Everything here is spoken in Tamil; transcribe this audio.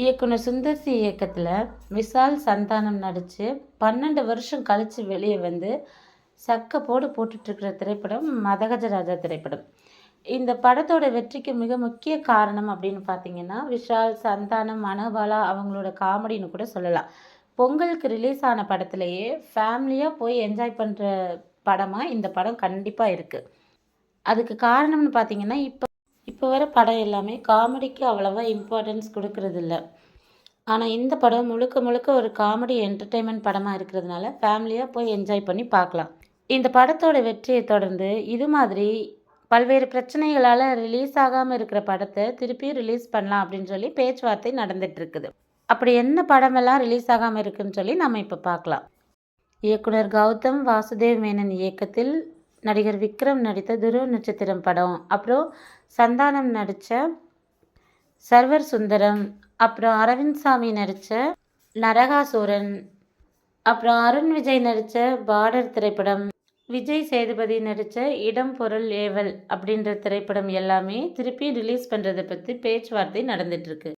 இயக்குனர் சுந்தர் சி இயக்கத்தில் விஷால் சந்தானம் நடித்து 12 வருஷம் கழித்து வெளியே வந்து சக்கப்போடு போட்டுட்ருக்கிற திரைப்படம் மதகஜராஜா திரைப்படம். இந்த படத்தோட வெற்றிக்கு மிக முக்கிய காரணம் அப்படின்னு பார்த்தீங்கன்னா, விஷால், சந்தானம், மனோபாலா அவங்களோட காமெடின்னு கூட சொல்லலாம். பொங்கலுக்கு ரிலீஸ் ஆன படத்துலேயே ஃபேமிலியாக போய் என்ஜாய் பண்ணுற படமாக இந்த படம் கண்டிப்பாக இருக்குது. அதுக்கு காரணம்னு பார்த்தீங்கன்னா, இப்போ வர படம் எல்லாமே காமெடிக்கு அவ்வளவா இம்பார்ட்டன்ஸ் கொடுக்கறதில்ல. ஆனால் இந்த படம் முழுக்க முழுக்க ஒரு காமெடி என்டர்டெயின்மெண்ட் படமாக இருக்கிறதுனால ஃபேமிலியாக போய் என்ஜாய் பண்ணி பார்க்கலாம். இந்த படத்தோட வெற்றியை தொடர்ந்து இது மாதிரி பல்வேறு பிரச்சனைகளால் ரிலீஸ் ஆகாமல் இருக்கிற படத்தை திருப்பி ரிலீஸ் பண்ணலாம் அப்படின்னு சொல்லி பேச்சுவார்த்தை நடந்துட்டு இருக்குது. அப்படி என்ன படமெல்லாம் ரிலீஸ் ஆகாமல் இருக்குன்னு சொல்லி நம்ம இப்போ பார்க்கலாம். இயக்குனர் கௌதம் வாசுதேவ் மேனன் இயக்கத்தில் நடிகர் விக்ரம் நடித்த துருவ நட்சத்திரம் படம், அப்புறம் சந்தானம் நடித்த சர்வர் சுந்தரம், அப்புறம் அரவிந்த் சாமி நடித்த நரகாசூரன், அப்புறம் அருண் விஜய் நடித்த பார்டர் திரைப்படம், விஜய் சேதுபதி நடித்த இடம் பொருள் ஏவல் அப்படின்ற திரைப்படம் எல்லாமே திருப்பி ரிலீஸ் பண்ணுறதை பற்றி பேச்சுவார்த்தை நடந்துட்டுருக்கு.